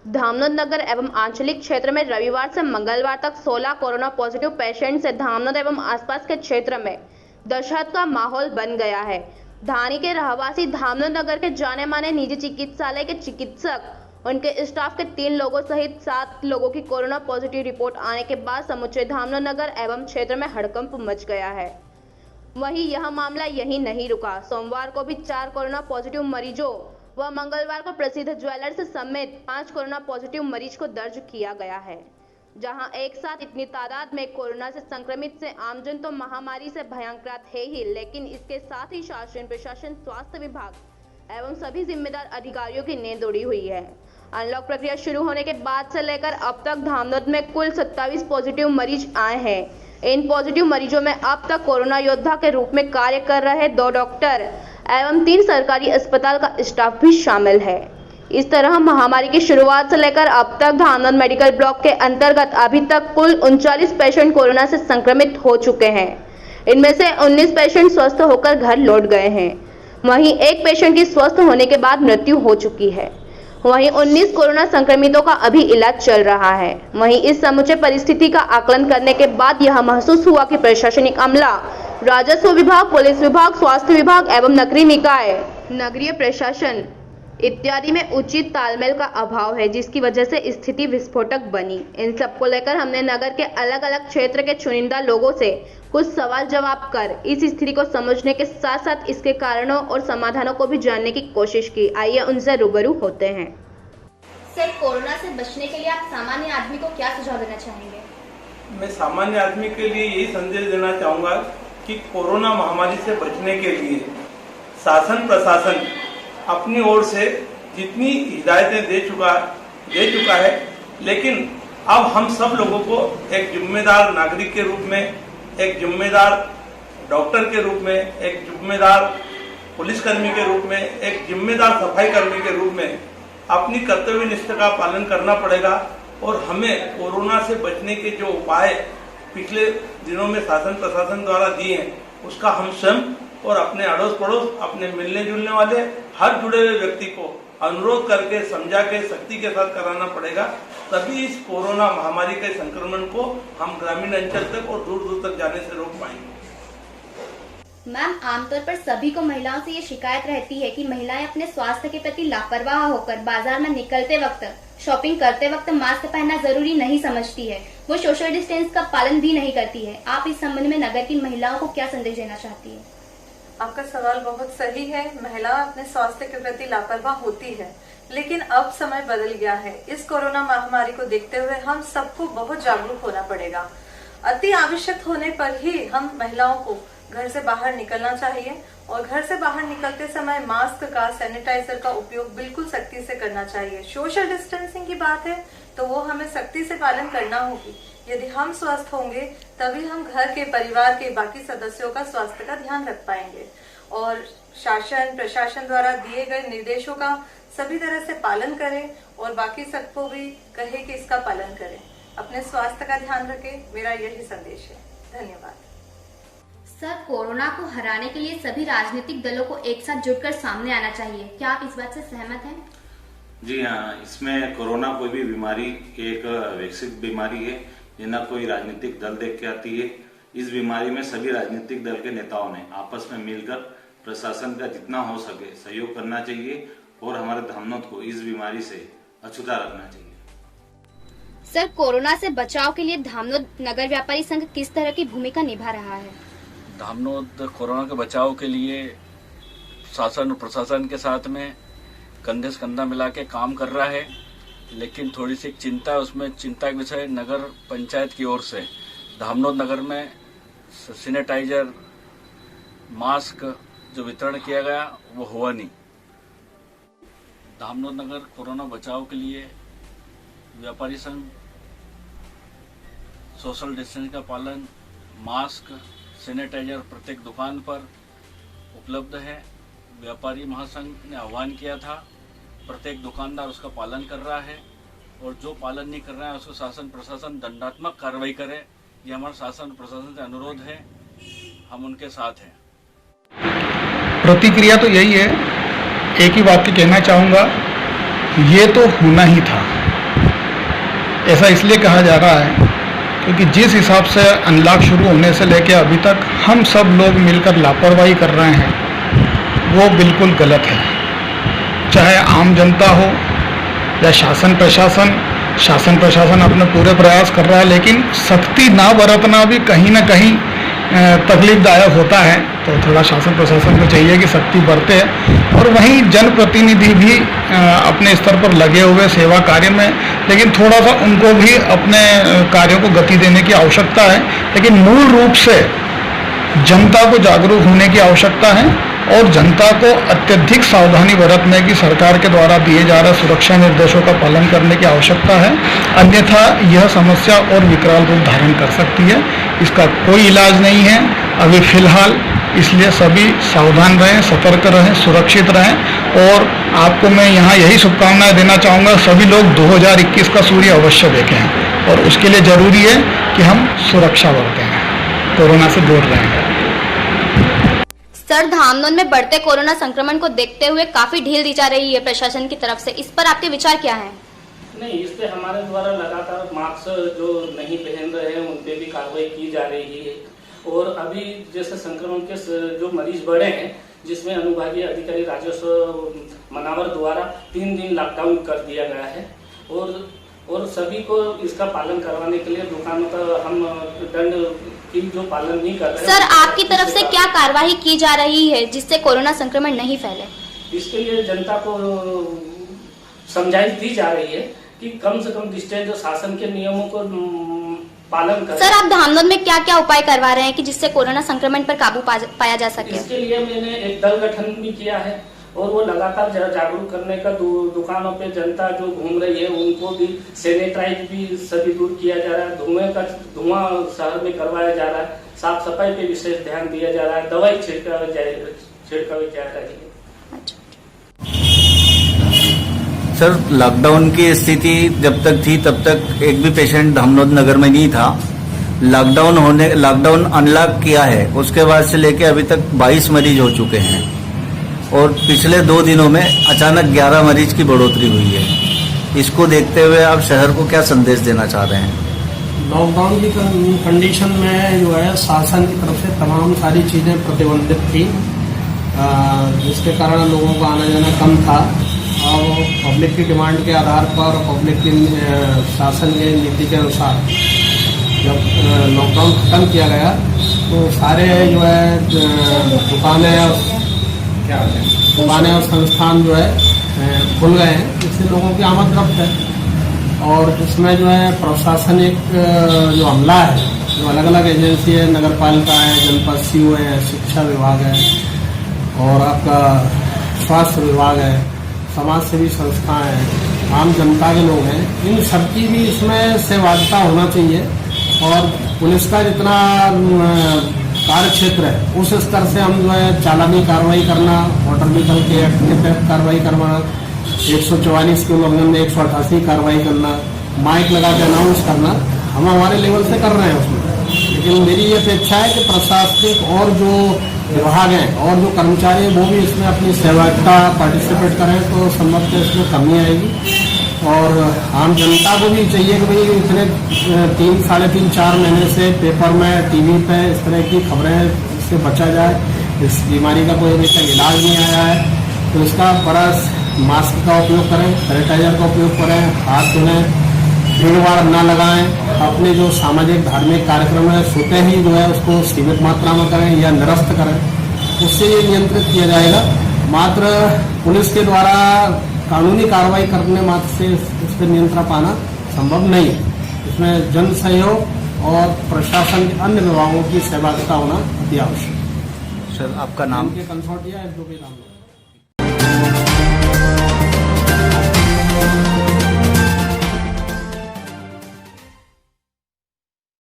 धामनोद नगर एवं आंचलिक क्षेत्र में रविवार से मंगलवार तक 16 कोरोना पॉजिटिव पेशेंट से धामनोद एवं आसपास के क्षेत्र में दहशत का माहौल बन गया है। धानी के रहवासी धामनोद नगर के जाने माने निजी चिकित्सालय के चिकित्सक, उनके स्टाफ के 3 लोगों सहित 7 लोगों की कोरोना पॉजिटिव रिपोर्ट आने के बाद समूचे धामनोद नगर एवं क्षेत्र में हड़कंप मच गया है। वहीं यह मामला यहीं नहीं रुका। सोमवार को भी 4 कोरोना पॉजिटिव मरीजों व मंगलवार को प्रसिद्ध ज्वेलर्स समेत 5 कोरोना पॉजिटिव मरीज को दर्ज किया गया है। जहां एक साथ इतनी तादाद में कोरोना से संक्रमित से आमजन तो महामारी से भयंकर है ही, लेकिन इसके साथ ही शासन प्रशासन, स्वास्थ्य विभाग एवं सभी जिम्मेदार अधिकारियों की नींद उड़ी हुई है। अनलॉक प्रक्रिया शुरू होने के बाद से लेकर अब तक धामनोद में कुल 27 पॉजिटिव मरीज आए हैं। इन पॉजिटिव मरीजों में अब तक कोरोना योद्धा के रूप में कार्य कर रहे 2 डॉक्टर एवं 3 सरकारी अस्पताल का स्टाफ भी शामिल है। इस तरह महामारी की शुरुआत से लेकर अब तक धामनोद मेडिकल ब्लॉक के अंतर्गत अभी तक कुल 39 पेशेंट कोरोना से संक्रमित हो चुके हैं। इनमें से 19 पेशेंट स्वस्थ होकर घर लौट गए हैं। वहीं एक पेशेंट की स्वस्थ होने के बाद मृत्यु हो चुकी है। वहीं 19 कोरोना संक्रमितों का अभी इलाज चल रहा है। वहीं इस समुचे परिस्थिति का आकलन करने के बाद यह महसूस हुआ कि प्रशासनिक अमला, राजस्व विभाग, पुलिस विभाग, स्वास्थ्य विभाग एवं नगरीय निकाय, नगरीय प्रशासन इत्यादि में उचित तालमेल का अभाव है, जिसकी वजह से स्थिति विस्फोटक बनी। इन सबको लेकर हमने नगर के अलग अलग क्षेत्र के चुनिंदा लोगों से कुछ सवाल जवाब कर इस स्थिति को समझने के साथ साथ इसके कारणों और समाधानों को भी जानने की कोशिश की। आइए उनसे रूबरू होते हैं। सर, कोरोना से बचने के लिए आप सामान्य आदमी को क्या सुझाव देना चाहेंगे? मैं सामान्य आदमी के लिए यही संदेश देना चाहूँगा कि कोरोना महामारी से बचने के लिए शासन प्रशासन अपनी ओर से जितनी हिदायतें दे चुका है, लेकिन अब हम सब लोगों को एक जिम्मेदार नागरिक के रूप में, एक जिम्मेदार डॉक्टर के रूप में, एक जिम्मेदार पुलिसकर्मी के रूप में, एक जिम्मेदार सफाई कर्मी के रूप में अपनी कर्तव्य निष्ठा का पालन करना पड़ेगा। और हमें कोरोना से बचने के जो उपाय पिछले दिनों में शासन प्रशासन द्वारा दिए हैं, उसका हम स्वयं और अपने अड़ोस पड़ोस, अपने मिलने जुलने वाले हर जुड़े हुए व्यक्ति को अनुरोध करके, समझा के, सख्ती के साथ कराना पड़ेगा। तभी इस कोरोना महामारी के संक्रमण को हम ग्रामीण अंचल तक और दूर दूर तक जाने से रोक पाएंगे। मैम, आमतौर पर सभी को महिलाओं से ये शिकायत रहती है कि महिलाएं अपने स्वास्थ्य के प्रति लापरवाह होकर बाजार में निकलते वक्त, शॉपिंग करते वक्त मास्क पहनना जरूरी नहीं समझती है। वो सोशल डिस्टेंस का पालन भी नहीं करती है। आप इस संबंध में नगर की महिलाओं को क्या संदेश देना चाहती है? आपका सवाल बहुत सही है। महिला अपने स्वास्थ्य के प्रति लापरवाह होती है, लेकिन अब समय बदल गया है। इस कोरोना महामारी को देखते हुए हम सबको बहुत जागरूक होना पड़ेगा। अति आवश्यक होने पर ही हम महिलाओं को घर से बाहर निकलना चाहिए और घर से बाहर निकलते समय मास्क का, सैनिटाइजर का उपयोग बिल्कुल सख्ती से करना चाहिए। सोशल डिस्टेंसिंग की बात है तो वो हमें सख्ती से पालन करना होगी। यदि हम स्वस्थ होंगे तभी हम घर के, परिवार के बाकी सदस्यों का स्वास्थ्य का ध्यान रख पाएंगे। और शासन प्रशासन द्वारा दिए गए निर्देशों का सभी तरह से पालन करें और बाकी सबको भी कहे कि इसका पालन करें। अपने स्वास्थ्य का ध्यान रखें, मेरा यही संदेश है। धन्यवाद। सर, कोरोना को हराने के लिए सभी राजनीतिक दलों को एक साथ जुटकर सामने आना चाहिए। क्या आप इस बात से सहमत हैं? जी हाँ, इसमें कोरोना कोई भी बीमारी एक वैश्विक बीमारी है, ये न कोई राजनीतिक दल देख के आती है। इस बीमारी में सभी राजनीतिक दल के नेताओं ने आपस में मिलकर प्रशासन का जितना हो सके सहयोग करना चाहिए और हमारे धामनोद को इस बीमारी से अछूता रखना चाहिए। सर, कोरोना से बचाव के लिए धामनोद नगर व्यापारी संघ किस तरह की भूमिका निभा रहा है? धामनोद कोरोना के बचाव के लिए शासन और प्रशासन के साथ में कंधे से कंधा मिला के काम कर रहा है, लेकिन थोड़ी सी चिंता है। उसमें चिंता का विषय नगर पंचायत की ओर से धामनोद नगर में सैनिटाइजर, मास्क जो वितरण किया गया वो हुआ नहीं। धामनोद नगर कोरोना बचाव के लिए व्यापारी संघ सोशल डिस्टेंस का पालन, मास्क, सैनिटाइजर प्रत्येक दुकान पर उपलब्ध है। व्यापारी महासंघ ने आह्वान किया था, प्रत्येक दुकानदार उसका पालन कर रहा है और जो पालन नहीं कर रहा है उसको शासन प्रशासन दंडात्मक कार्रवाई करे। ये हमारा शासन प्रशासन से अनुरोध है, हम उनके साथ हैं। प्रतिक्रिया तो यही है, एक ही बात कहना चाहूँगा, ये तो होना ही था। ऐसा इसलिए कहा जा रहा है क्योंकि जिस हिसाब से अनलॉक शुरू होने से लेकर अभी तक हम सब लोग मिलकर लापरवाही कर रहे हैं, वो बिल्कुल गलत है। चाहे आम जनता हो या शासन प्रशासन अपने पूरे प्रयास कर रहा है, लेकिन सख्ती ना बरतना भी कहीं ना कहीं तकलीफदायक होता है। तो थोड़ा शासन प्रशासन को चाहिए कि सख्ती बरते, और वहीं जनप्रतिनिधि भी अपने स्तर पर लगे हुए सेवा कार्य में, लेकिन थोड़ा सा उनको भी अपने कार्यों को गति देने की आवश्यकता है। लेकिन मूल रूप से जनता को जागरूक होने की आवश्यकता है और जनता को अत्यधिक सावधानी बरतने की सरकार के द्वारा दिए जा रहे सुरक्षा निर्देशों का पालन करने की आवश्यकता है। अन्यथा यह समस्या और विकराल रूप धारण कर सकती है। इसका कोई इलाज नहीं है अभी फिलहाल, इसलिए सभी सावधान रहें, सतर्क रहें, सुरक्षित रहें। और आपको मैं यहाँ यही शुभकामनाएं देना चाहूँगा, सभी लोग 2021 का सूर्य अवश्य देखें और उसके लिए ज़रूरी है कि हम सुरक्षा बरतें, कोरोना से दूर रहें। सर, धामनोद में बढ़ते कोरोना संक्रमण को देखते हुए काफी ढील दी जा रही है प्रशासन की तरफ से, इस पर आपके विचार क्या हैं? नहीं, इस पे हमारे द्वारा लगातार मास्क जो नहीं पहन रहे हैं उन पे भी कार्रवाई की जा रही है। और अभी जैसे संक्रमण के जो मरीज बढ़े हैं, जिसमें अनुविभागीय अधिकारी राजस्व मनावर द्वारा 3 दिन लॉकडाउन कर दिया गया है और सभी को इसका पालन करवाने के लिए दुकानों का हम दंड की जो पालन नहीं कर रहे। सर, आपकी तरफ से क्या कार्यवाही की जा रही है जिससे कोरोना संक्रमण नहीं फैले? इसके लिए जनता को समझाइश दी जा रही है कि कम से कम डिस्टेंस जो शासन के नियमों को पालन करें। सर, आप धामनोद में क्या क्या उपाय करवा रहे हैं कि जिससे कोरोना संक्रमण पर काबू पाया जा सके? इसके लिए मैंने एक दल गठन भी किया है और वो लगातार जागरूक करने का दुकानों पे जनता जो घूम रही है उनको भी सैनिटाइज भी सभी दूर किया जा रहा है, धुआं शहर में करवाया जा रहा है, साफ सफाई पे विशेष ध्यान दिया जा रहा है, दवाई छिड़काव किया जा रही है। सर, लॉकडाउन की स्थिति जब तक थी तब तक एक भी पेशेंट धामनोद नगर में नहीं था। लॉकडाउन अनलॉक किया है, उसके बाद से लेके अभी तक 22 मरीज हो चुके हैं और पिछले 2 दिनों में अचानक 11 मरीज की बढ़ोतरी हुई है। इसको देखते हुए आप शहर को क्या संदेश देना चाह रहे हैं? लॉकडाउन की कंडीशन में जो है शासन की तरफ से तमाम सारी चीज़ें प्रतिबंधित थी, जिसके कारण लोगों का आना जाना कम था। और पब्लिक की डिमांड के आधार पर पब्लिक की शासन की नीति के अनुसार जब लॉकडाउन खत्म किया गया तो सारे जो है दुकानें और संस्थान जो है खुल गए हैं, इससे लोगों की आमद रफ्त है। और इसमें जो है प्रशासनिक जो अमला है, जो अलग अलग एजेंसी है, नगर पालिका है, जनपद सीओ है, शिक्षा विभाग है और आपका स्वास्थ्य विभाग है, समाज सेवी संस्थाएं हैं, आम जनता के लोग हैं, इन सबकी भी इसमें सहभागिता होना चाहिए। और पुलिस का जितना कार्य क्षेत्र है उस स्तर से हम जो है चालानी कार्रवाई करना, मोटर व्हीकल के एक्ट के तहत कार्रवाई करवाना, 144 के उल्लंघन में 188 कार्रवाई करना, माइक लगा के अनाउंस करना, हम हमारे लेवल से कर रहे हैं उसमें। लेकिन मेरी ये अपेक्षा है कि प्रशासनिक और जो विभाग हैं और जो कर्मचारी हैं वो भी इसमें अपनी सहभागिता पार्टिसिपेट करें तो संभवतः इसमें कमी आएगी। और आम जनता को भी चाहिए कि भाई इतने 3, साढ़े 3, 4 महीने से पेपर में, टीवी पे इस तरह की खबरें इससे बचा जाए। इस बीमारी का कोई अभी तक इलाज नहीं आया है तो इसका बड़ा मास्क का उपयोग करें, सैनिटाइजर का उपयोग करें, हाथ धोएं, भीड़-भाड़ न लगाएं, अपने जो सामाजिक धार्मिक कार्यक्रम है सोते ही जो है उसको सीमित मात्रा में करें या निरस्त करें, उससे ये नियंत्रित किया जाएगा। मात्र पुलिस के द्वारा कानूनी कार्रवाई करने मात्र से इस पर नियंत्रण पाना संभव नहीं है। इसमें जन सहयोग और प्रशासन के अन्य विभागों की सहभागिता होना अति आवश्यक है। सर, आपका नाम? Consortia SOP